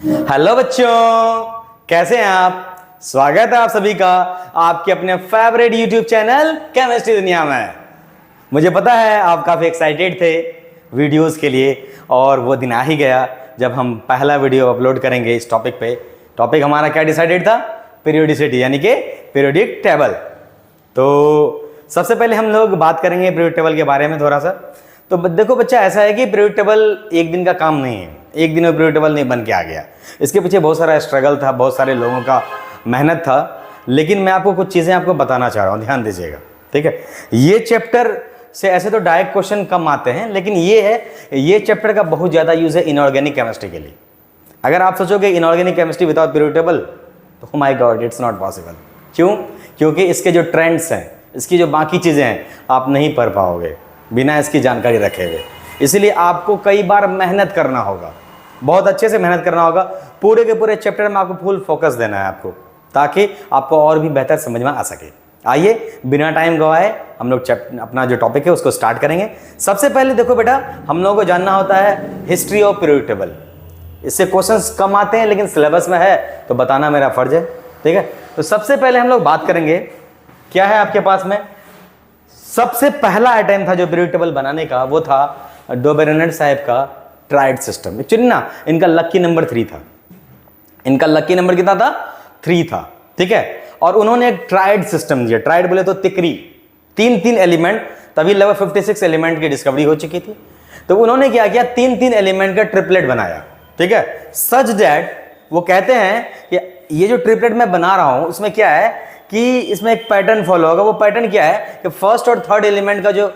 Hello बच्चों, कैसे हैं आप। स्वागत है आप सभी का आपके अपने फेवरेट यूट्यूब चैनल केमिस्ट्री दुनिया में। मुझे पता है आप काफ़ी एक्साइटेड थे वीडियोस के लिए और वो दिन आ ही गया जब हम पहला वीडियो अपलोड करेंगे इस टॉपिक पे। टॉपिक हमारा क्या डिसाइडेड था? पीरियोडिसिटी, यानी कि पीरियोडिक टेबल। तो सबसे पहले हम लोग बात करेंगे पीरियोडिक टेबल के बारे में थोड़ा सा। तो देखो बच्चा, ऐसा है कि पीरियोडिक टेबल एक दिन का काम नहीं है, एक दिन में पीरियोडिक टेबल नहीं बन के आ गया। इसके पीछे बहुत सारा स्ट्रगल था, बहुत सारे लोगों का मेहनत था। लेकिन मैं आपको कुछ चीज़ें आपको बताना चाह रहा हूँ, ध्यान दीजिएगा, ठीक है। ये चैप्टर से ऐसे तो डायरेक्ट क्वेश्चन कम आते हैं, लेकिन ये चैप्टर का बहुत ज़्यादा यूज़ है इनऑर्गेनिक केमिस्ट्री के लिए। अगर आप सोचोगे inorganic chemistry without periodic table, तो my god, it's not possible. क्यों? क्योंकि इसके जो ट्रेंड्स हैं, इसकी जो बाकी चीज़ें हैं, आप नहीं पढ़ पाओगे बिना इसकी जानकारी रखे हुए। इसलिए आपको कई बार मेहनत करना होगा, बहुत अच्छे से मेहनत करना होगा। पूरे के पूरे चैप्टर में आपको फुल फोकस देना है आपको, ताकि आपको और भी बेहतर समझ में आ सके। आइए बिना टाइम गवाए हम लोग अपना जो टॉपिक है उसको स्टार्ट करेंगे। सबसे पहले देखो बेटा, हम लोगों को जानना होता है हिस्ट्री ऑफ पीरियोडिक टेबल। इससे क्वेश्चंस कम आते हैं, लेकिन सिलेबस में है तो बताना मेरा फर्ज है, ठीक है। तो सबसे पहले हम लोग बात करेंगे, क्या है आपके पास में। सबसे पहला आइटम था जो पीरियोडिक टेबल बनाने का, वो था डो बेरेनेट साहब का ट्राइड सिस्टम। एक्चुअली ना इनका लकी नंबर 3 था। इनका लकी नंबर कितना था? 3 था, ठीक है। और उन्होंने एक ट्राइड सिस्टम दिया। ट्राइड बोले तो तिकरी, तीन एलिमेंट, तभी लगभग 56 एलिमेंट की डिस्कवरी हो चुकी थी। तो उन्होंने क्या किया, तीन एलिमेंट का ट्रिपलेट बनाया, ठीक है। सच दैट वो कहते हैं कि ये जो ट्रिपलेट मैं बना रहा हूं उसमें क्या है कि इसमें एक पैटर्न फॉलो होगा। वो पैटर्न क्या है कि फर्स्ट और थर्ड एलिमेंट का जो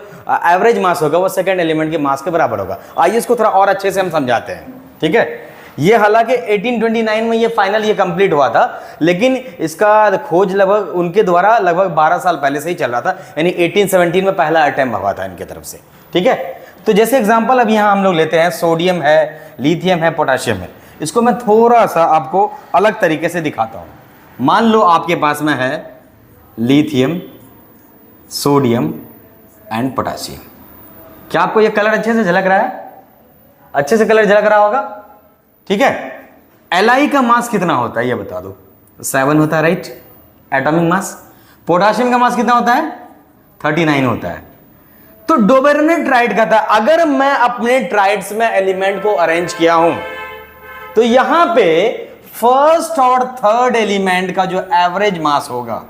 एवरेज मास होगा वो सेकंड एलिमेंट के मास के बराबर होगा। आइए इसको थोड़ा और अच्छे से हम समझाते हैं, ठीक है। ये हालांकि 1829 में ये फाइनल ये कंप्लीट हुआ था, लेकिन इसका खोज लगभग उनके द्वारा लगभग 12 साल पहले से ही चल रहा था, यानी 1817 में पहला अटेम्प्ट हुआ था इनके तरफ से, ठीक है। तो जैसे एग्जाम्पल अब यहाँ हम लोग लेते हैं, सोडियम है, लिथियम है, पोटाशियम है। इसको मैं थोड़ा सा आपको अलग तरीके से दिखाता हूँ। मान लो आपके पास में है लिथियम, सोडियम एंड पोटाशियम। क्या आपको ये कलर अच्छे से झलक रहा है? अच्छे से कलर झलक रहा होगा, ठीक है। Li का मास कितना होता है ये बता दो? 7 होता है, राइट, एटॉमिक मास। पोटाशियम का मास कितना होता है? 39 होता है। तो डो बेरेनेट ट्राइड का था, अगर मैं अपने ट्राइड्स में एलिमेंट को अरेंज किया हूं तो यहां पे फर्स्ट और थर्ड एलिमेंट का जो एवरेज मास होगा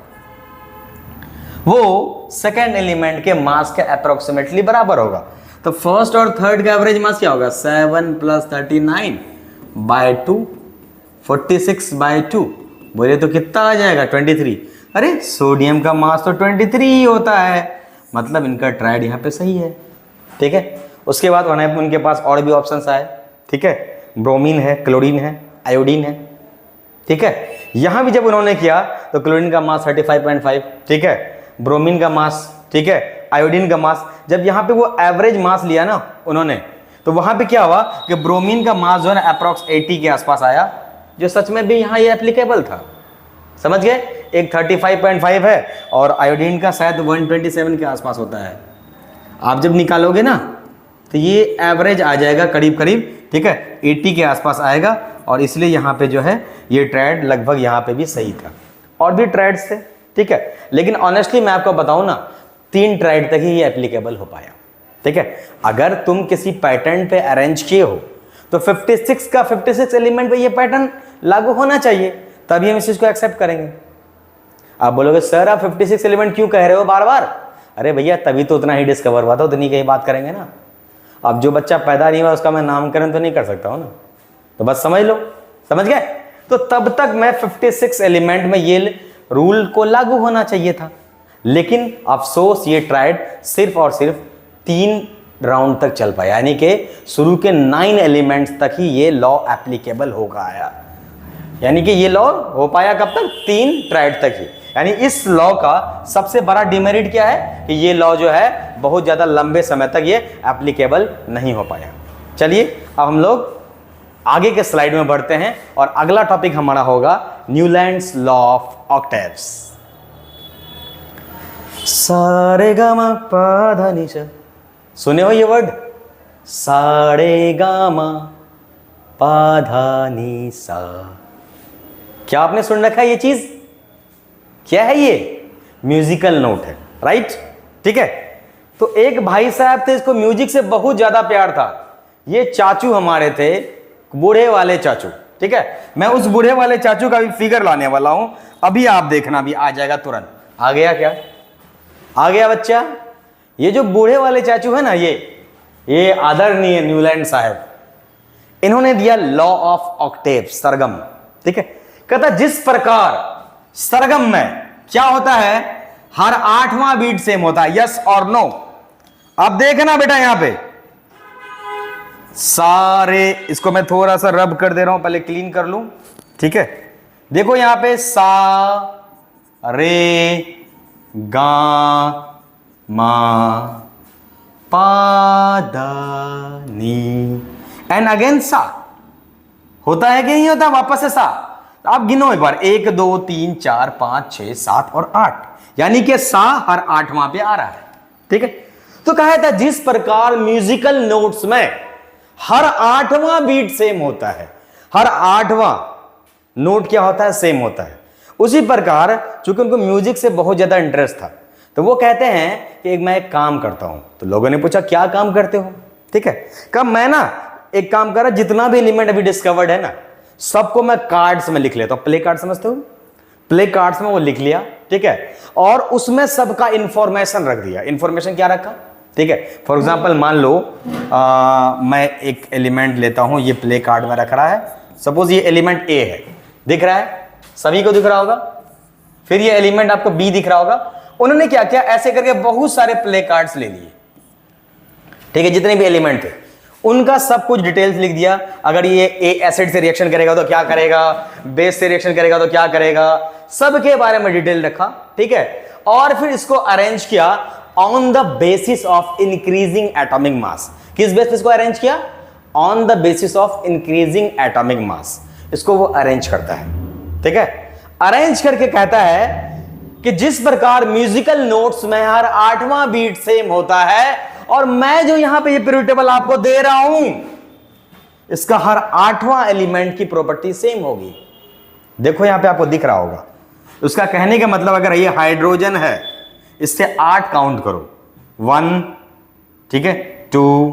वो सेकेंड एलिमेंट के मास के अप्रोक्सीमेटली बराबर होगा। तो फर्स्ट और थर्ड का एवरेज मास क्या होगा? 7 + 39 / 2, 46 / 2, बोले तो कितना आ जाएगा? 23। अरे सोडियम का मास तो 23 ही होता है, मतलब इनका ट्राइड यहाँ पे सही है, ठीक है। उसके बाद उनके पास और भी ऑप्शंस आए, ठीक है। ब्रोमीन है, क्लोरीन है, आयोडीन है, ठीक है। यहां भी जब उन्होंने किया तो क्लोरीन का मास 35.5, ठीक है। ब्रोमीन का मास, ठीक है। आयोडीन का मास, जब यहां पे वो एवरेज मास लिया ना उन्होंने, तो वहां पे क्या हुआ कि ब्रोमीन का मास जो है ना अप्रॉक्स 80 के आसपास आया, जो सच में भी यहां ये एप्लीकेबल था, समझ गए। एक 35.5 है और आयोडीन का शायद 127 के आसपास होता है। आप जब निकालोगे ना तो ये एवरेज आ जाएगा करीब करीब, ठीक है, 80 के आसपास आएगा। और इसलिए यहाँ पे जो है ये ट्राइड लगभग यहाँ पे भी सही था। और भी ट्राइड्स थे, ठीक है, लेकिन ऑनेस्टली मैं आपको बताऊं ना, 3 ट्राइड तक ही ये एप्लीकेबल हो पाया, ठीक है। अगर तुम किसी पैटर्न पे अरेंज किए हो तो 56 का 56 एलिमेंट पे ये पैटर्न लागू होना चाहिए, तभी हम इस चीज को एक्सेप्ट करेंगे। आप बोलोगे सर आप 56 एलिमेंट क्यों कह रहे हो बार बार? अरे भैया तभी तो उतना ही डिस्कवर हुआ था, उतनी की ही बात करेंगे ना। अब जो बच्चा पैदा नहीं हुआ उसका मैं नामकरण तो नहीं कर सकता हूं ना, तो बस समझ लो, समझ गए। तो तब तक मैं 56 एलिमेंट में ये रूल को लागू होना चाहिए था, लेकिन अफसोस ये ट्राइड सिर्फ और सिर्फ 3 राउंड तक चल पाया, यानी कि शुरू के 9 एलिमेंट्स तक ही ये लॉ एप्लीकेबल हो गया। यानी कि ये लॉ हो पाया कब तक? 3 ट्राइड तक ही। यानी इस लॉ का सबसे बड़ा डिमेरिट क्या है कि ये लॉ जो है बहुत ज्यादा लंबे समय तक ये एप्लीकेबल नहीं हो पाया। चलिए अब हम लोग आगे के स्लाइड में बढ़ते हैं और अगला टॉपिक हमारा होगा न्यूलैंड्स लॉ ऑफ ऑक्टेव्स। सारे गा मा पा धा नि सा, सुने हो ये वर्ड? सारे गा मा पा धा नी सा। क्या आपने सुन रखा है ये चीज? क्या है ये? म्यूजिकल नोट है, राइट? ठीक है। तो एक भाई साहब थे, इसको म्यूजिक से बहुत ज्यादा प्यार था। ये चाचू हमारे थे, बूढ़े वाले चाचू। ठीक है, मैं उस बूढ़े वाले चाचू का भी फिगर लाने वाला हूं, अभी आप देखना, भी आ जाएगा तुरंत। आ गया क्या? आ गया बच्चा? ये जो बूढ़े वाले चाचू है ना, ये आदरणीय न्यूलैंड साहब, इन्होंने दिया लॉ ऑफ ऑक्टेव, सरगम। ठीक है, कहता जिस प्रकार सरगम में क्या होता है, हर 8वां बीट सेम होता है, यस और नो। अब देखना बेटा, यहां पे सारे, इसको मैं थोड़ा सा रब कर दे रहा हूं, पहले क्लीन कर लूं। ठीक है, देखो यहां पे सा रे गा मा पा धा नी एंड अगेन सा। होता है कि नहीं होता? वापस से सा। आप गिनो एक बार, 1 2 3 4 5 6 7 और 8, यानी कि सा हर 8वां पे आ रहा है। ठीक है, तो कहा था जिस प्रकार म्यूजिकल नोट्स में हर 8वां बीट सेम होता है, हर 8वां नोट क्या होता है? सेम होता है। उसी प्रकार चूंकि उनको म्यूजिक से बहुत ज्यादा इंटरेस्ट था, तो वो कहते हैं कि मैं एक काम करता हूं। तो लोगों ने पूछा क्या काम करते हो? ठीक है, कब मैं ना एक काम कर रहा, जितना भी एलिमेंट अभी डिस्कवर्ड है ना, सबको मैं कार्ड्स में लिख लेता हूं। प्ले कार्ड समझते हो? प्ले कार्ड्स में वो लिख लिया। ठीक है, और उसमें सबका इंफॉर्मेशन रख दिया। इंफॉर्मेशन क्या रखा? ठीक है, फॉर एग्जाम्पल मान लो मैं एक एलिमेंट लेता हूं, ये प्ले कार्ड में रख रहा है। सपोज ये एलिमेंट ए है, दिख रहा है, सभी को दिख रहा होगा। फिर ये एलिमेंट आपको बी दिख रहा होगा। उन्होंने क्या किया, ऐसे करके बहुत सारे प्ले कार्ड्स ले लिए। ठीक है, जितने भी एलिमेंट थे उनका सब कुछ डिटेल्स लिख दिया। अगर ये ए एसिड से रिएक्शन करेगा तो क्या करेगा, बेस से रिएक्शन करेगा तो क्या करेगा, सबके बारे में डिटेल रखा। ठीक है, और फिर इसको अरेंज किया on the basis of increasing atomic mass. किस बेस पे इसको अरेंज किया? On the basis of increasing atomic mass. इसको वो अरेंज करता है। ठीक है, अरेंज करके कहता है कि जिस प्रकार म्यूजिकल नोट्स में हर 8वां बीट सेम होता है, और मैं जो यहां पे ये पीरियड टेबल आपको दे रहा हूं, इसका हर 8वां एलिमेंट की प्रॉपर्टी सेम होगी। देखो यहां पे आपको दिख रहा होगा। उसका कहने का मतलब, अगर ये हाइड्रोजन है, इससे 8 काउंट करो। 1, ठीक है, 2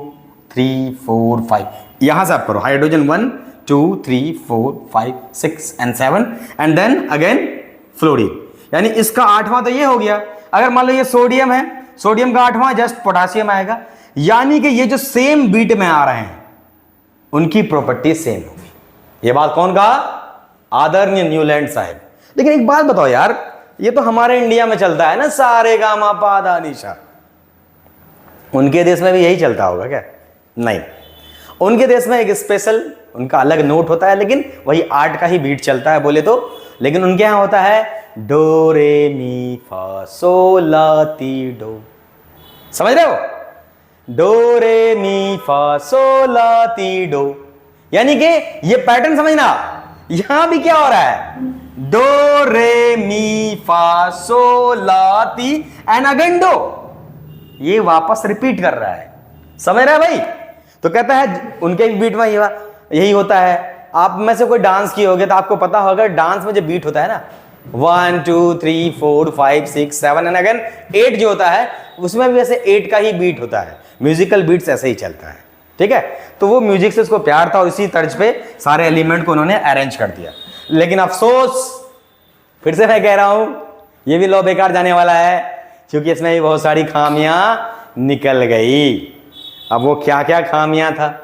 3 4 5, यहां से आप करो hydrogen 1 2 3 4 5 6 and 7 and then again fluorine. यानी इसका 8वां तो ये हो गया। अगर मान लो ये सोडियम है, सोडियम का 8वां जस्ट पोटासियम आएगा। यानी कि ये जो सेम बीट में आ रहे हैं, उनकी प्रॉपर्टी सेम होगी। ये बात कौन कहा? आदरणीय न्यूलैंड साहब। लेकिन एक बात बताओ यार, ये तो हमारे इंडिया में चलता है ना, सारे गामा पा धा नी सा। उनके देश में भी यही चलता होगा क्या? नहीं, उनके देश में एक स्पेशल उनका अलग नोट होता है, लेकिन वही 8 का ही बीट चलता है बोले तो। लेकिन उनके यहां होता है डो रे मी फा सो ला ती डो। समझ रहे हो? डो रे मी फा सो ला ती डो। यानी कि ये पैटर्न समझना, यहां भी क्या हो रहा है? डो रे मी फा सो ला ती एंड अगेन डो। ये वापस रिपीट कर रहा है। समझ रहा है भाई? तो कहता है उनके बीट में यही होता है। आप में से कोई डांस किए होगे तो आपको पता होगा, डांस में जो बीट होता है ना, 1 2 3 4 5 6 7 एंड अगेन 8 जो होता है, उसमें भी वैसे 8 का ही बीट होता है। म्यूजिकल बीट्स ऐसे ही चलता है। ठीक है, तो वो म्यूजिक से उसको प्यार था और इसी तर्ज पे सारे एलिमेंट को उन्होंने अरेंज कर दिया। लेकिन अफसोस, फिर से मैं कह रहा हूं, ये भी लॉ बेकार जाने वाला है, क्योंकि इसमें भी बहुत सारी खामियां निकल गई। अब वो क्या क्या खामियां था,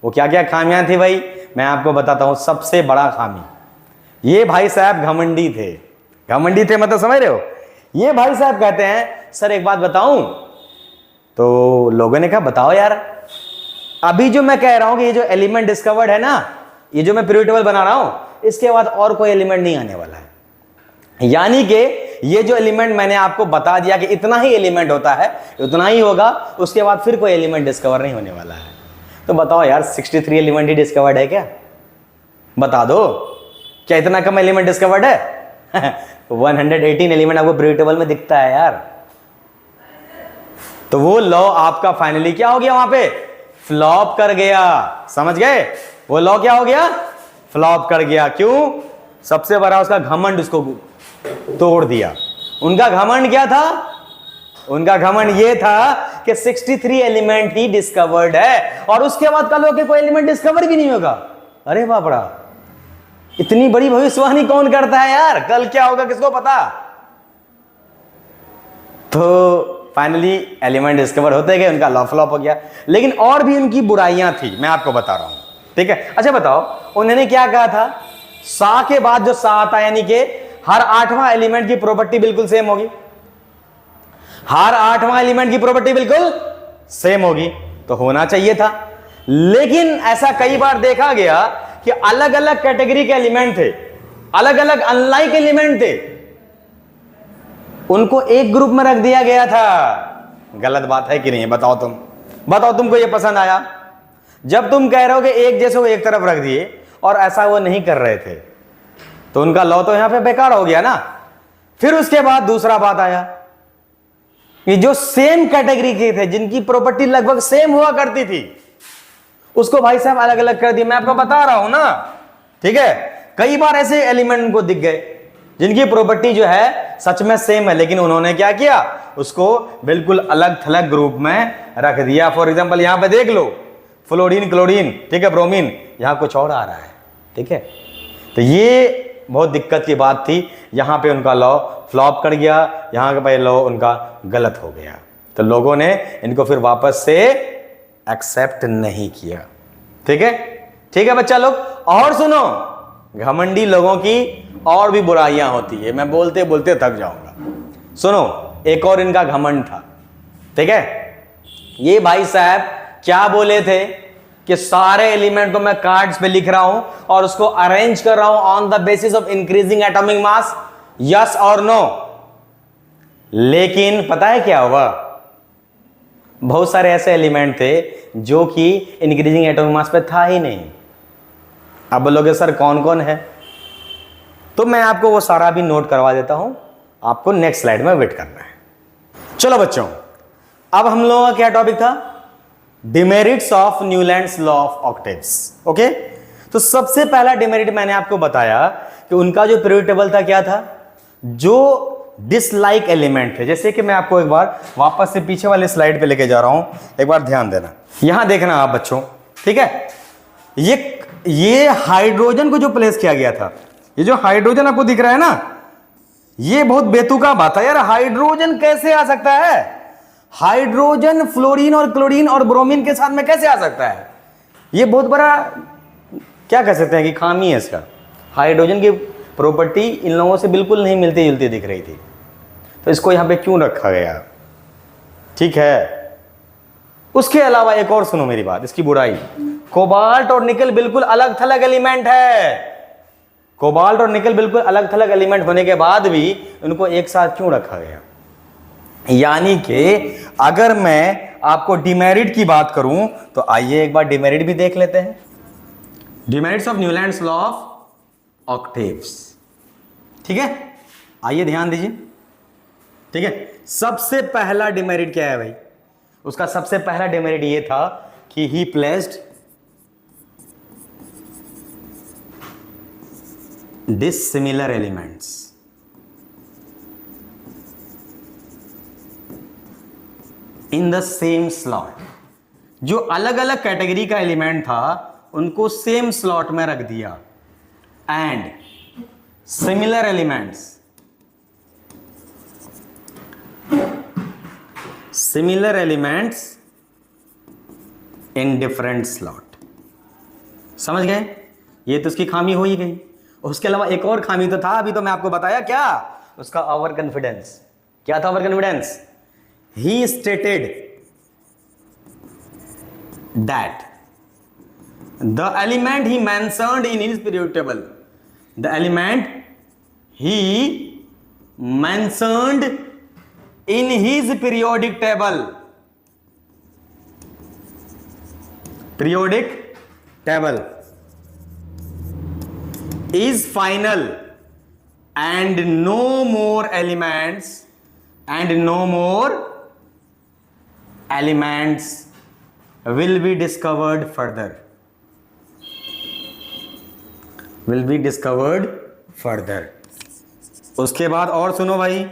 वो क्या क्या खामियां थी भाई, मैं आपको बताता हूं। सबसे बड़ा खामी, ये भाई साहब घमंडी थे। घमंडी थे मतलब समझ रहे हो? ये भाई साहब कहते हैं सर एक बात बताऊं? तो लोगों ने कहा बताओ यार। अभी जो मैं कह रहा हूं कि ये जो एलिमेंट डिस्कवर्ड है ना, ये जो मैं पीरियड टेबल बना रहा हूं, इसके बाद और कोई एलिमेंट नहीं आने वाला है। यानी कि ये जो एलिमेंट मैंने आपको बता दिया कि इतना ही एलिमेंट होता है, उतना ही होगा, उसके बाद फिर कोई एलिमेंट डिस्कवर नहीं होने वाला है। तो बताओ यार, 63 एलिमेंट ही डिस्कवर्ड है क्या? बता दो, क्या इतना कम एलिमेंट डिस्कवर्ड है? 118 एलिमेंट आपको पीरियड टेबल में दिखता है यार। तो वो लॉ आपका फाइनली क्या हो गया, वहां पे फ्लॉप कर गया। समझ गए? वो लॉ क्या हो गया? फ्लॉप कर गया। क्यों? सबसे बड़ा उसका घमंड उसको तोड़ दिया। उनका घमंड क्या था? उनका घमंड ये था कि 63 एलिमेंट ही डिस्कवर्ड है और उसके बाद कल होके कोई एलिमेंट डिस्कवर भी नहीं होगा। अरे बापड़ा, इतनी बड़ी भविष्यवाणी कौन करता है यार? कल क्या होगा किसको पता? तो फाइनली एलिमेंट डिस्कवर होते गए, उनका लॉ फ्लॉप हो गया। लेकिन और भी उनकी बुराइयां थी, मैं आपको बता रहा हूं, ठीक है? अच्छा बताओ, उन्होंने क्या कहा था? सा के बाद जो सा आता है, यानी कि हर 8वां एलिमेंट की प्रॉपर्टी बिल्कुल सेम होगी। हर 8वां एलिमेंट की प्रॉपर्टी बिल्कुल सेम होगी, तो होना चाहिए था। लेकिन ऐसा कई बार देखा गया कि अलग अलग कैटेगरी के एलिमेंट थे, अलग अलग अनलाइक एलिमेंट थे, उनको एक ग्रुप में रख दिया गया था। गलत बात है कि नहीं? बताओ तुम, बताओ तुमको ये पसंद आया? जब तुम कह रहे हो कि एक जैसे वो एक तरफ रख दिए और ऐसा वो नहीं कर रहे थे, तो उनका लॉ तो यहां पे बेकार हो गया ना। फिर उसके बाद दूसरा बात आया, ये जो सेम कैटेगरी के थे, जिनकी प्रॉपर्टी लगभग सेम हुआ करती थी, उसको भाई साहब अलग अलग कर दिया। मैं आपको बता रहा हूं ना, ठीक है? कई बार ऐसे एलिमेंट उनको दिख गए जिनकी प्रॉपर्टी जो है सच में सेम है, लेकिन उन्होंने क्या किया? उसको बिल्कुल अलग थलग ग्रुप में रख दिया। फॉर एग्जांपल यहां पे देख लो, फ्लोरीन, क्लोरीन, ठीक है, ब्रोमीन, यहां कुछ और आ रहा है, ठीक है? तो ये बहुत दिक्कत की बात थी। यहां पे उनका लॉ फ्लॉप कर गया, यहां का लॉ उनका गलत हो गया, तो लोगों ने इनको फिर वापस से एक्सेप्ट नहीं किया। ठीक है? ठीक है बच्चा लोग। और सुनो, घमंडी लोगों की और भी बुराइयां होती है, मैं बोलते बोलते थक जाऊंगा। सुनो, एक और इनका घमंड था, ठीक है? ये भाई साहब क्या बोले थे कि सारे एलिमेंट को मैं कार्ड्स पे लिख रहा हूं और उसको अरेंज कर रहा हूं on the basis of increasing atomic mass, yes और नो। लेकिन पता है क्या हुआ? बहुत सारे ऐसे एलिमेंट थे जो कि इंक्रीजिंग एटॉमिक मास पे था ही नहीं। अब बोलोगे सर कौन कौन है? तो मैं आपको वो सारा भी नोट करवा देता हूं, आपको नेक्स्ट स्लाइड में वेट करना है। चलो बच्चों, अब हम लोगों का क्या टॉपिक था? Demerits of Newlands law of octaves. Okay, तो सबसे पहला डिमेरिट मैंने आपको बताया कि उनका जो पीरियोडिक टेबल था क्या था? जो डिसलाइक एलिमेंट थे। जैसे कि मैं आपको एक बार वापस से पीछे वाले स्लाइड पे लेके जा रहा हूं, एक बार ध्यान देना, यहां देखना आप बच्चों, ठीक है? ये हाइड्रोजन को जो प्लेस किया गया था, ये जो हाइड्रोजन आपको दिख रहा है ना, ये बहुत बेतुका बात है यार। हाइड्रोजन कैसे आ सकता है? हाइड्रोजन फ्लोरीन और क्लोरीन और ब्रोमीन के साथ में कैसे आ सकता है? ये बहुत बड़ा क्या कह सकते हैं कि खामी है इसका। हाइड्रोजन की प्रॉपर्टी इन लोगों से बिल्कुल नहीं मिलती जुलती दिख रही थी, तो इसको यहां पे क्यों रखा गया? ठीक है। उसके अलावा एक और सुनो मेरी बात, इसकी बुराई, कोबाल्ट और निकल बिल्कुल अलग थलग एलिमेंट है। कोबाल्ट और निकल बिल्कुल अलग थलग एलिमेंट होने के बाद भी उनको एक साथ क्यों रखा गया? यानी कि अगर मैं आपको डिमेरिट की बात करूं तो आइए एक बार डिमेरिट भी देख लेते हैं। Demerits of Newlands law of octaves, ठीक है? आइए ध्यान दीजिए, ठीक है? सबसे पहला डिमेरिट क्या है भाई? उसका सबसे पहला डिमेरिट ये था कि ही placed dissimilar elements in the same slot. जो अलग अलग कैटेगरी का एलिमेंट था उनको सेम स्लॉट में रख दिया, and similar elements in different slot. समझ गए? ये तो उसकी खामी हो ही गई। उसके अलावा एक और खामी तो था, अभी तो मैं आपको बताया, क्या? उसका ओवर कॉन्फिडेंस। क्या था over confidence? He stated that the element he mentioned in his periodic table, the element he mentioned in his periodic table is final, and no more elements will be discovered further. Will be discovered further. उसके बाद और सुनो भाई,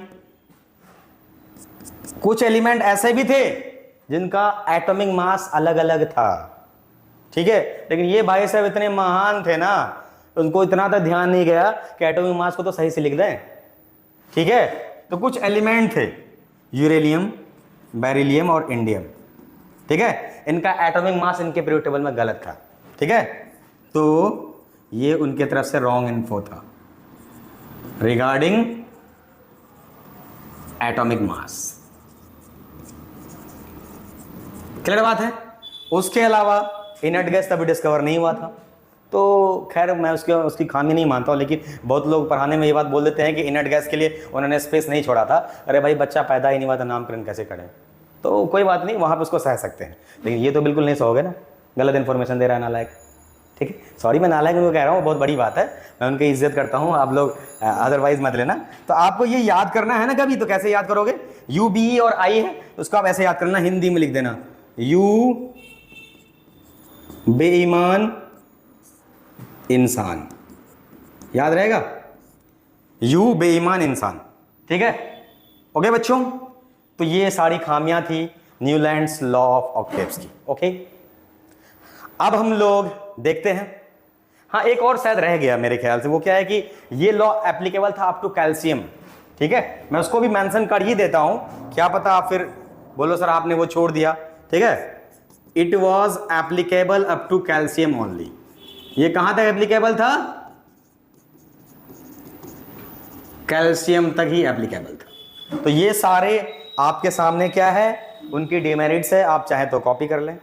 कुछ element ऐसे भी थे जिनका एटॉमिक मास अलग अलग था, ठीक है, लेकिन ये भाई साहब इतने महान थे ना, उनको इतना तक ध्यान नहीं गया कि एटॉमिक मास को तो सही से लिख दें, ठीक है। तो कुछ एलिमेंट थे, यूरेनियम, बेरिलियम और इंडियम, ठीक है, इनका एटॉमिक मास इनके पीरियोडिक टेबल में गलत था, ठीक है। तो ये उनके तरफ से रॉन्ग इन्फो था रिगार्डिंग एटॉमिक मास। क्लियर बात है। उसके अलावा इनर्ट गैस तभी डिस्कवर नहीं हुआ था, तो खैर मैं उसकी खामी नहीं मानता हूँ, लेकिन बहुत लोग पढ़ाने में ये बात बोल देते हैं कि इनर्ट गैस के लिए उन्होंने स्पेस नहीं छोड़ा था। अरे भाई बच्चा पैदा ही नहीं हुआ था, नामकरण कैसे करें? तो कोई बात नहीं, वहाँ पे उसको सह सकते हैं, लेकिन ये तो बिल्कुल नहीं सहोगे ना, गलत इन्फॉर्मेशन दे रहा है नालायक, ठीक है। सॉरी मैं नालायक उनको कह रहा हूँ, बहुत बड़ी बात है, मैं उनकी इज्जत करता हूँ, आप लोग अदरवाइज मत लेना। तो आपको ये याद करना है ना कभी, तो कैसे याद करोगे? यू बी और आई है, उसको आप ऐसे याद करना, हिंदी में लिख देना, यू बेईमान इंसान, याद रहेगा, यू बेईमान इंसान, ठीक है। ओके बच्चों, तो ये सारी खामियां थी न्यूलैंड्स लॉ ऑफ ऑक्टेव्स की, ओके। अब हम लोग देखते हैं, हाँ एक और शायद रह गया मेरे ख्याल से, वो क्या है कि ये लॉ एप्लीकेबल था अप टू कैल्शियम, ठीक है, मैं उसको भी मेंशन कर ही देता हूं, क्या पता आप फिर बोलो सर आपने वो छोड़ दिया, ठीक है। It was applicable up to calcium only, ये कहां तक एप्लीकेबल था? कैल्शियम तक ही एप्लीकेबल था। तो ये सारे आपके सामने क्या है, उनकी डिमेरिट्स है, आप चाहे तो कॉपी कर लें,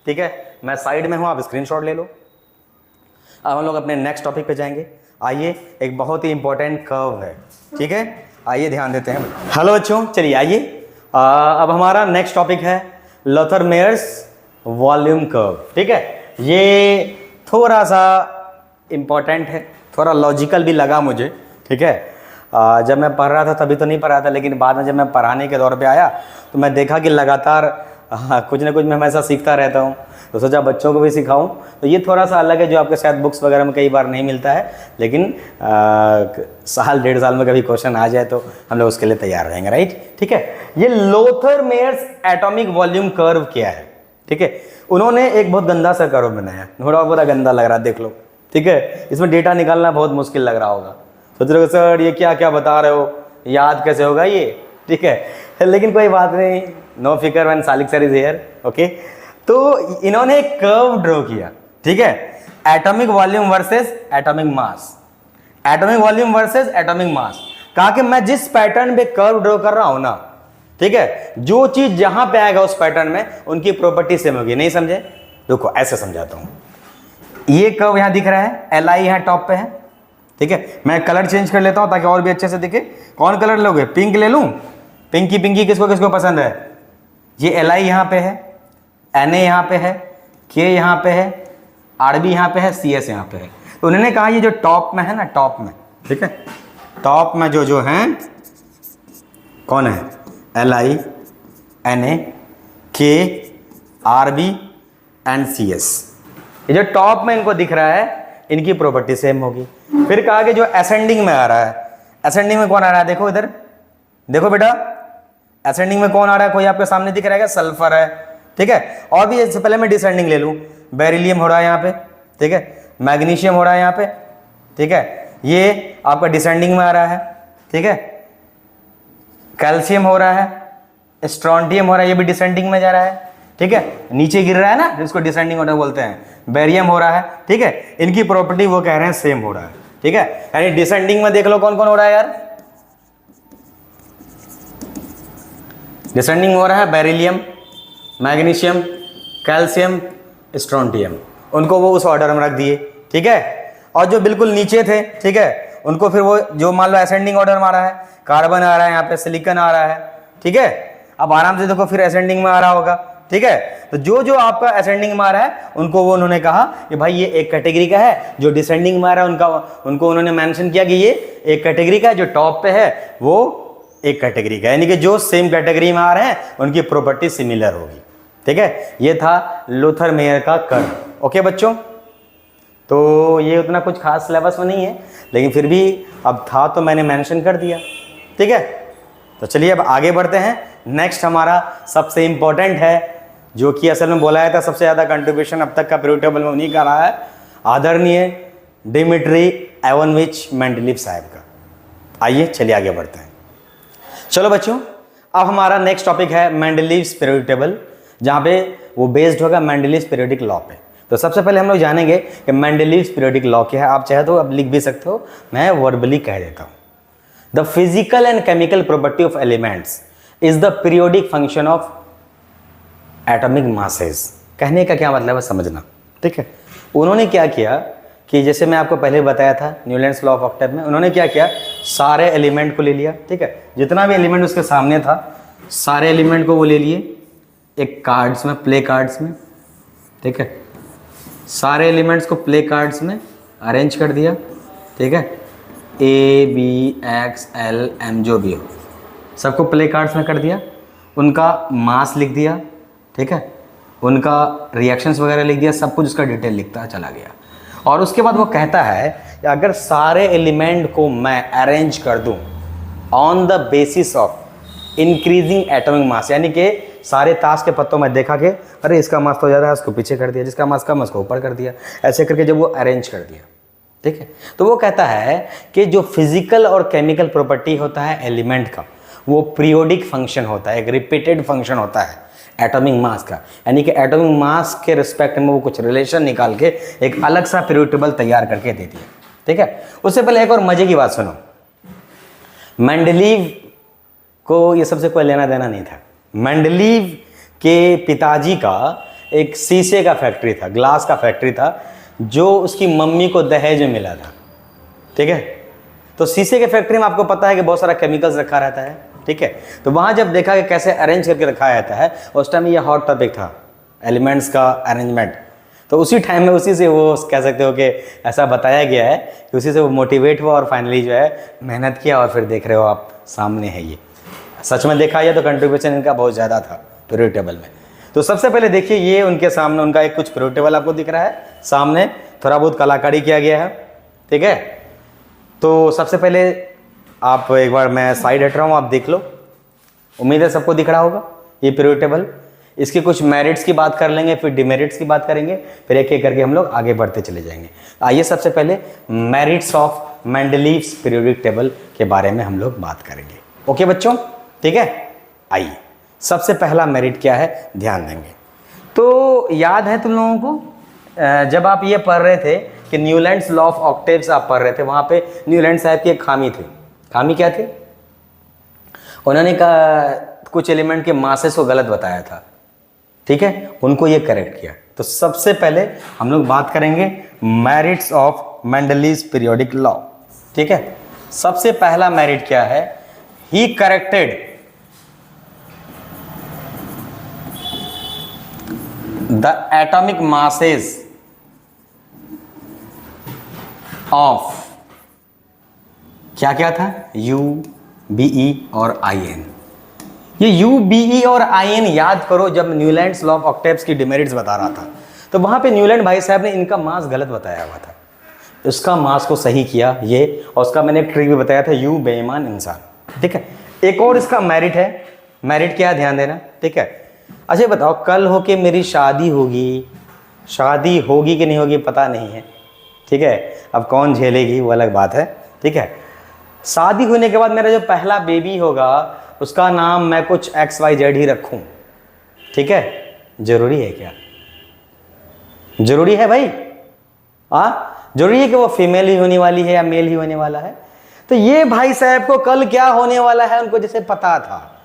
ठीक है, मैं साइड में हूं, आप स्क्रीनशॉट ले लो। अब हम लोग अपने नेक्स्ट टॉपिक पे जाएंगे। आइए, एक बहुत ही इंपॉर्टेंट कर्व है, ठीक है, आइए ध्यान देते हैं। हेलो बच्चों, चलिए आइए, अब हमारा नेक्स्ट टॉपिक है लोथर-मेयर्स वॉल्यूम कर्व, ठीक है। ये थोड़ा सा इंपॉर्टेंट है, थोड़ा लॉजिकल भी लगा मुझे, ठीक है। जब मैं पढ़ रहा था तभी तो नहीं पढ़ रहा था, लेकिन बाद में जब मैं पढ़ाने के दौर पे आया तो मैं देखा कि लगातार कुछ ना कुछ मैं हमेशा सीखता रहता हूँ, तो सोचा बच्चों को भी सिखाऊं। तो ये थोड़ा सा अलग है, जो आपके शायद बुक्स वगैरह में कई बार नहीं मिलता है, लेकिन साल डेढ़ साल में कभी क्वेश्चन आ जाए तो हम लोग उसके लिए तैयार रहेंगे, राइट, ठीक है। ये लोथर-मेयर्स एटॉमिक वॉल्यूम कर्व क्या है, ठीक है। उन्होंने एक बहुत गंदा सा कर्व बनाया, थोड़ा पूरा गंदा लग रहा है, देख लो, ठीक है। इसमें डेटा निकालना बहुत मुश्किल लग रहा होगा, सोच रहे हो सर ये क्या क्या बता रहे हो, याद कैसे होगा ये, ठीक है, लेकिन कोई बात नहीं, नो फिकर when Salik sir is here, okay. तो इन्होंने एक कर्व ड्रॉ किया, ठीक है, atomic volume versus atomic mass, atomic volume versus atomic mass. कहा कि मैं जिस पैटर्न पे कर्व ड्रॉ कर रहा हूं ना, ठीक है, जो चीज जहां पे आएगा उस पैटर्न में उनकी प्रॉपर्टी सेम होगी। नहीं समझे? देखो ऐसे समझाता हूं, ये कर्व यहां दिख रहा है, एल आई यहां टॉप पे है, ठीक है। मैं कलर चेंज कर लेता हूं ताकि और भी अच्छे से दिखे। कौन कलर लोगे? पिंक ले लूं? पिंकी पिंकी किसको किसको पसंद है? ये एल आई यहां पे है, एन ए यहां पे है, के यहां पे है, आर बी यहां पे है, सी एस यहां पे है। तो उन्होंने कहा ये जो टॉप में है ना, टॉप में, ठीक है, टॉप में जो है कौन है? L I, N A, K, R B and C S. ये जो टॉप में इनको दिख रहा है इनकी प्रॉपर्टी सेम होगी। फिर कहा कि जो असेंडिंग में आ रहा है, असेंडिंग में कौन आ रहा है? देखो इधर, देखो बेटा, असेंडिंग में कौन आ रहा है? कोई आपके सामने दिख रहा है? सल्फर है, ठीक है। और भी इससे पहले मैं डिसेंडिंग ले लूं, बेरिलियम हो रहा है यहाँ पे, ठीक है, मैग्नीशियम हो रहा है यहाँ पे, ठीक है, ये आपका डिसेंडिंग में आ रहा है, ठीक है, कैल्शियम हो रहा है, स्ट्रोंटियम हो रहा है, ये भी डिसेंडिंग में जा रहा है, ठीक है, नीचे गिर रहा है ना, जिसको डिसेंडिंग ऑर्डर बोलते हैं, बेरियम हो रहा है, ठीक है। इनकी प्रॉपर्टी वो कह रहे हैं सेम हो रहा है, ठीक है। यानी डिसेंडिंग में देख लो कौन कौन हो रहा है यार, डिसेंडिंग हो रहा है बेरिलियम, मैग्नीशियम, कैल्शियम, स्ट्रोंटियम, उनको वो उस ऑर्डर में रख दिए, ठीक है। और जो बिल्कुल नीचे थे, ठीक है, उनको फिर वो जो मान लो असेंडिंग ऑर्डर में आ रहा है, कार्बन आ रहा है, यहाँ पे सिलिकॉन आ रहा है, ठीक है। अब आराम से देखो फिर असेंडिंग में आ रहा होगा, ठीक है। तो जो जो आपका असेंडिंग में आ रहा है उनको वो उन्होंने कहा कि भाई ये एक कैटेगरी का है, जो डिसेंडिंग में आ रहा है उनको उन्होंने मेंशन किया कि ये एक कैटेगरी का है, जो टॉप पे है वो एक कैटेगरी का, यानी कि जो सेम कैटेगरी में आ रहे हैं उनकी प्रॉपर्टी सिमिलर होगी, ठीक है। ये था लोथर-मेयर का कर्व, ओके बच्चों। तो ये उतना कुछ खास सिलेबस में नहीं है, लेकिन फिर भी अब था तो मैंने मेंशन कर दिया। ठीक है, तो चलिए अब आगे बढ़ते हैं। नेक्स्ट हमारा सबसे इम्पोर्टेंट है, जो कि असल में बोला था सबसे ज़्यादा कंट्रीब्यूशन अब तक का पीरियोडिक टेबल में उन्हीं का रहा है, आदरणीय डिमिट्री इवानोविच मेंडलीव साहब का। आइए चलिए आगे बढ़ते हैं। चलो बच्चों, अब हमारा नेक्स्ट टॉपिक है मेंडलीव्स पीरियोडिक टेबल, जहाँ पे वो बेस्ड होगा मेंडलीव्स पीरियोडिक लॉ पे। तो सबसे पहले हम लोग जानेंगे कि मेंडलीव्स पीरियोडिक लॉ क्या है। आप चाहे तो अब लिख भी सकते हो, मैं वर्बली कह देता हूँ। The physical and chemical property of elements is the periodic function of atomic masses. कहने का क्या मतलब है समझना। ठीक है, उन्होंने क्या किया कि जैसे मैं आपको पहले बताया था न्यूलैंड्स लॉ ऑफ ऑक्टेव में, उन्होंने क्या किया, सारे एलिमेंट को ले लिया। ठीक है, जितना भी एलिमेंट उसके सामने था सारे एलिमेंट को वो ले लिए एक कार्ड्स में, प्ले कार्ड्स में। ठीक है, सारे एलिमेंट्स को प्ले कार्ड्स में अरेंज कर दिया। ठीक है, A B X L M जो भी हो सबको प्ले कार्ड्स में कर दिया, उनका मास लिख दिया। ठीक है, उनका रिएक्शंस वगैरह लिख दिया, सब कुछ उसका डिटेल लिखता चला गया। और उसके बाद वो कहता है कि अगर सारे एलिमेंट को मैं अरेंज कर दूं on the basis of increasing atomic mass, यानी कि सारे ताश के पत्तों में देखा कि अरे इसका मास तो ज़्यादा है, उसको पीछे कर दिया, जिसका मास कम है उसको ऊपर कर दिया, ऐसे करके जब वो अरेंज कर दिया। ठीक है, तो वो कहता है कि जो फिजिकल और केमिकल प्रॉपर्टी होता है एलिमेंट का, वो पीरियोडिक फंक्शन होता है, एक रिपीटेड फंक्शन होता है एटॉमिक मास का, यानी कि एटॉमिक मास के रिस्पेक्ट में वो कुछ रिलेशन निकाल के एक अलग सा पीरियोडिक टेबल तैयार करके देती है। ठीक है, उससे पहले एक और मजे की बात सुनो। मेंडलीव को ये सबसे कोई लेना देना नहीं था। मेंडलीव के पिताजी का एक शीशे का फैक्ट्री था, ग्लास का फैक्ट्री था, जो उसकी मम्मी को दहेज में मिला था। ठीक है, तो शीशे के फैक्ट्री में आपको पता है कि बहुत सारा केमिकल्स रखा रहता है। ठीक है, तो वहाँ जब देखा कि कैसे अरेंज करके रखा जाता है, उस टाइम ये हॉट टॉपिक था एलिमेंट्स का अरेंजमेंट। तो उसी टाइम में उसी से वो कह सकते हो कि ऐसा बताया गया है कि उसी से वो मोटिवेट हुआ और फाइनली जो है मेहनत किया, और फिर देख रहे हो आप सामने है ये। सच में देखा जाए तो कंट्रीब्यूशन इनका बहुत ज़्यादा था पीरियोडिक टेबल में। तो सबसे पहले देखिए, ये उनके सामने उनका एक कुछ पीरियोडिक टेबल आपको दिख रहा है सामने, थोड़ा बहुत कलाकारी किया गया है। ठीक है, तो सबसे पहले आप एक बार, मैं साइड हट रहा हूँ, आप देख लो, उम्मीद है सबको दिख रहा होगा ये पीरियोडिक टेबल। इसके कुछ मेरिट्स की बात कर लेंगे, फिर डिमेरिट्स की बात करेंगे, फिर एक एक करके हम लोग आगे बढ़ते चले जाएंगे। आइए सबसे पहले merits of Mendeleev's periodic table के बारे में हम लोग बात करेंगे। ओके बच्चों, ठीक है, आइए सबसे पहला मेरिट क्या है ध्यान देंगे। तो याद है तुम लोगों को जब आप ये पढ़ रहे थे कि न्यूलैंड्स लॉ ऑफ ऑक्टेव्स आप पढ़ रहे थे, वहाँ पे न्यूलैंड साहब की एक खामी थी। खामी क्या थी? उन्होंने कहा कुछ एलिमेंट के मासेस को गलत बताया था। ठीक है, उनको ये करेक्ट किया। तो सबसे पहले हम लोग बात करेंगे merits of Mendeleev's periodic law. ठीक है, सबसे पहला मेरिट क्या है? He corrected the atomic masses of क्या क्या था? U, BE और IN। ये U, BE और IN याद करो, जब न्यूलैंड्स लॉ ऑफ ऑक्टेव्स की डिमेरिट्स बता रहा था तो वहां पे न्यूलैंड भाई साहब ने इनका मास गलत बताया हुआ था, उसका मास को सही किया ये, और उसका मैंने एक ट्रिक भी बताया था, यू बेईमान इंसान। ठीक है, एक और इसका मेरिट है। मेरिट क्या है ध्यान देना। ठीक है, अच्छा बताओ, कल हो के मेरी शादी होगी कि नहीं होगी पता नहीं है। ठीक है, अब कौन झेलेगी वो अलग बात है। ठीक है, शादी होने के बाद मेरा जो पहला बेबी होगा उसका नाम मैं कुछ XYZ ही रखूं। ठीक है, जरूरी है क्या? जरूरी है भाई? जरूरी है कि वो फीमेल ही होने वाली है या मेल ही होने वाला है? तो ये भाई साहब को कल क्या होने वाला है उनको जैसे पता था।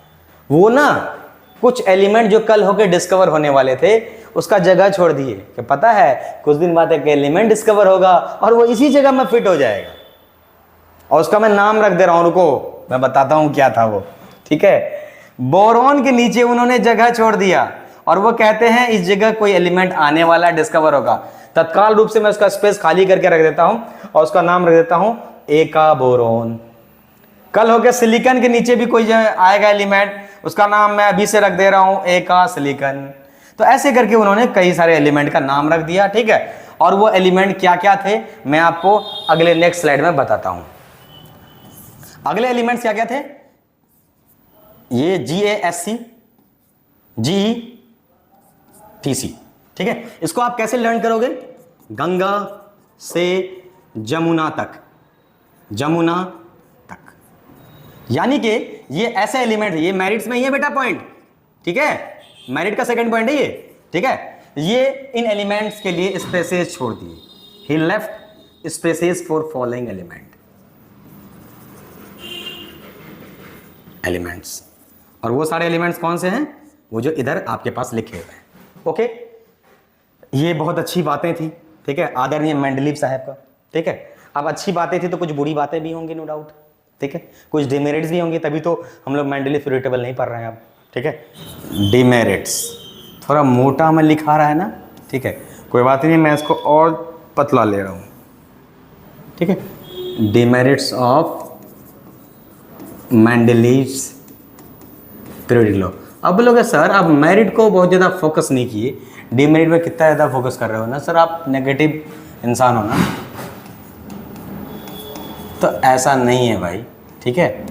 वो ना कुछ एलिमेंट जो कल होकर डिस्कवर होने वाले थे उसका जगह छोड़ दिए कि पता है कुछ दिन बाद एक एलिमेंट डिस्कवर होगा और वो इसी जगह में फिट हो जाएगा, और उसका मैं नाम रख दे रहा हूं, रुको मैं बताता हूं क्या था वो। ठीक है, बोरॉन के नीचे उन्होंने जगह छोड़ दिया और वो कहते हैं इस जगह कोई एलिमेंट आने वाला डिस्कवर होगा। तत्काल रूप से मैं उसका स्पेस खाली करके रख देता हूं और उसका नाम रख देता हूं एका बोरॉन। कल हो गया सिलिकॉन के नीचे भी कोई आएगा एलिमेंट, उसका नाम मैं अभी से रख दे रहा हूं एका सिलिकॉन। तो ऐसे करके उन्होंने कई सारे एलिमेंट का नाम रख दिया। ठीक है, और वो एलिमेंट क्या क्या थे मैं आपको अगले नेक्स्ट स्लाइड में बताता हूं। अगले एलिमेंट्स क्या क्या थे, ये GASC GTC, ठीक है। इसको आप कैसे लर्न करोगे, गंगा से जमुना तक, जमुना तक, यानी कि ये ऐसे एलिमेंट है, ये मेरिट्स में ही है बेटा पॉइंट, ठीक है, मेरिट का सेकंड पॉइंट है ये, ठीक है। ये इन एलिमेंट्स के लिए स्पेसेस छोड़ दिए, he left spaces for following elements, और वो सारे एलिमेंट्स कौन से हैं, वो जो इधर आपके पास लिखे हुए हैं, ओके। ये बहुत अच्छी बातें थी, ठीक है, आदरणीय मेंडलीव साहब का, ठीक है। अब अच्छी बातें थी तो कुछ बुरी बातें भी होंगी नो डाउट, ठीक है, कुछ डिमेरिट्स भी होंगे, तभी तो हम लोग मेंडलीव इरिटेबल नहीं पढ़ रहे हैं अब, ठीक है। डिमेरिट्स थोड़ा मोटा में लिखा रहा है ना, ठीक है, कोई बात नहीं, मैं इसको और पतला ले रहा हूँ, ठीक है। Demerits of Mendeleev's periodic law. अब लोग सर आप मेरिट को बहुत ज़्यादा फोकस नहीं किए, डिमेरिट में कितना ज़्यादा फोकस कर रहे हो ना सर, आप नेगेटिव इंसान हो ना, तो ऐसा नहीं है भाई, ठीक है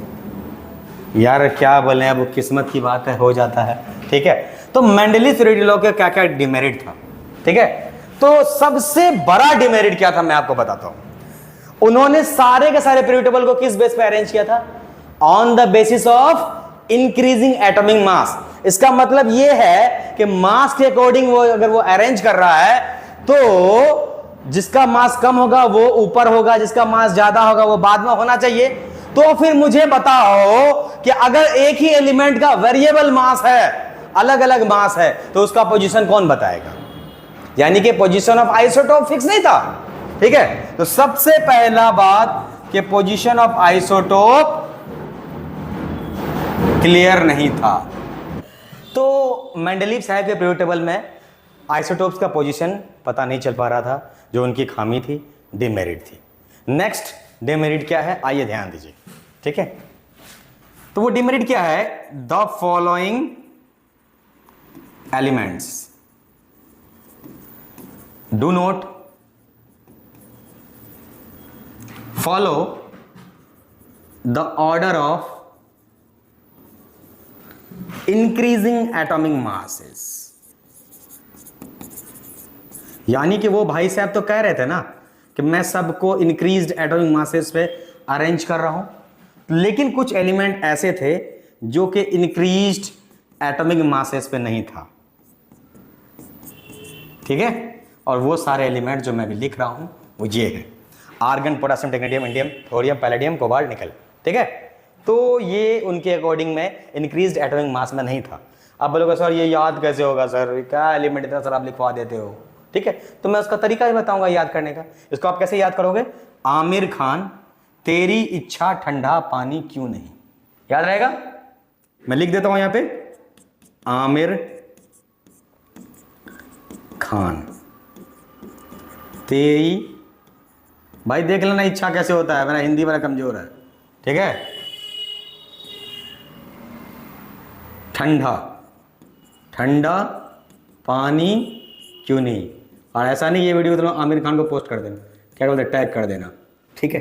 यार, क्या बोले, अब किस्मत की बात है, हो जाता है, ठीक है। तो मेंडलीव पीरियोडिक लॉ का क्या क्या डिमेरिट था, ठीक है। तो सबसे बड़ा डिमेरिट क्या था मैं आपको बताता हूं, उन्होंने सारे के सारे पीरियोडिक टेबल को किस बेस पे अरेंज किया था, on the basis of increasing atomic mass. इसका मतलब यह है कि मास के अकॉर्डिंग वो अगर वो अरेंज कर रहा है तो जिसका मास कम होगा वो ऊपर होगा, जिसका मास ज्यादा होगा वो बाद में होना चाहिए। तो फिर मुझे बताओ कि अगर एक ही एलिमेंट का वेरिएबल मास है, अलग अलग मास है, तो उसका पोजीशन कौन बताएगा, यानी कि पोजीशन ऑफ आइसोटोप फिक्स नहीं था, ठीक है। तो सबसे पहला बात कि पोजीशन ऑफ आइसोटोप क्लियर नहीं था। तो मेंडलीव साहब के पीरियोडिक टेबल में आइसोटोप्स का पोजीशन पता नहीं चल पा रहा था, जो उनकी खामी थी, डिमेरिट थी। नेक्स्ट डिमेरिट क्या है, आइए ध्यान दीजिए, ठीक है। तो वो डिमेरिट क्या है, the following elements do not follow the order of increasing atomic masses. यानी कि वो भाई साहब तो कह रहे थे ना कि मैं सबको इंक्रीज्ड एटॉमिक मासेस पे अरेंज कर रहा हूं, लेकिन कुछ एलिमेंट ऐसे थे जो कि इंक्रीज्ड एटॉमिक मासेस पे नहीं था, ठीक है। और वो सारे एलिमेंट जो मैं भी लिख रहा हूं वो ये है, argon, potassium, technetium, indium, thorium, palladium, cobalt, nickel, ठीक है। तो ये उनके अकॉर्डिंग में इंक्रीज्ड एटॉमिक मास में नहीं था। अब बोलोगे सर ये याद कैसे होगा सर, क्या एलिमेंट इतना सर आप लिखवा देते हो, ठीक है। तो मैं उसका तरीका ही बताऊंगा याद करने का। इसको आप कैसे याद करोगे, आमिर खान तेरी इच्छा ठंडा पानी क्यों नहीं, याद रहेगा। मैं लिख देता हूं यहां पे, आमिर खान तेरी, भाई देख लेना इच्छा कैसे होता है, मेरा हिंदी बड़ा कमजोर है, ठीक है। ठंडा ठंडा पानी क्यों नहीं, और ऐसा नहीं ये वीडियो तो आमिर खान को पोस्ट कर देना, क्या बोलते टैग कर देना, ठीक है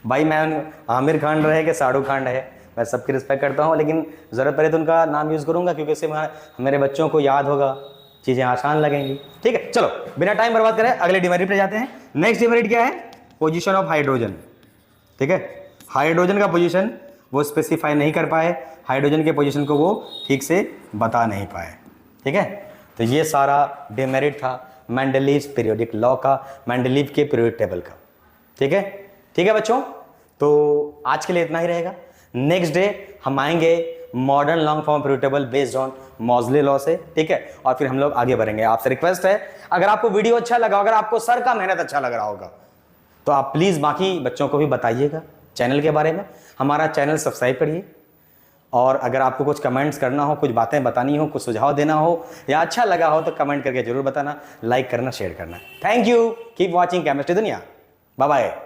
भाई। मैं आमिर खान रहे कि शाहरुख खान रहे, मैं सबकी रिस्पेक्ट करता हूँ, लेकिन ज़रूरत पड़े तो उनका नाम यूज़ करूँगा, क्योंकि इससे मेरे बच्चों को याद होगा, चीज़ें आसान लगेंगी, ठीक है। चलो बिना टाइम बर्बाद करें अगले डिमेरिट पे जाते हैं। नेक्स्ट डिमेरिट क्या है, पोजीशन ऑफ हाइड्रोजन, ठीक है। हाइड्रोजन का पोजीशन वो स्पेसिफाई नहीं कर पाए, हाइड्रोजन के पोजीशन को वो ठीक से बता नहीं पाए, ठीक है। तो ये सारा डिमेरिट था मेंडलीव पीरियोडिक लॉ का, मेंडलीव के पीरियोडिक टेबल का, ठीक है। ठीक है बच्चों, तो आज के लिए इतना ही रहेगा। नेक्स्ट डे हम आएंगे modern long form periodic table based on Moseley law से, ठीक है। और फिर हम लोग आगे बढ़ेंगे। आपसे रिक्वेस्ट है, अगर आपको वीडियो अच्छा लगा, अगर आपको सर का मेहनत अच्छा लग रहा होगा, तो आप प्लीज़ बाकी बच्चों को भी बताइएगा चैनल के बारे में। हमारा चैनल सब्सक्राइब करिए, और अगर आपको कुछ कमेंट्स करना हो, कुछ बातें बतानी हो, कुछ सुझाव देना हो, या अच्छा लगा हो तो कमेंट करके जरूर बताना, लाइक करना, शेयर करना। Thank you, keep watching chemistry दुनिया, बाय बाय।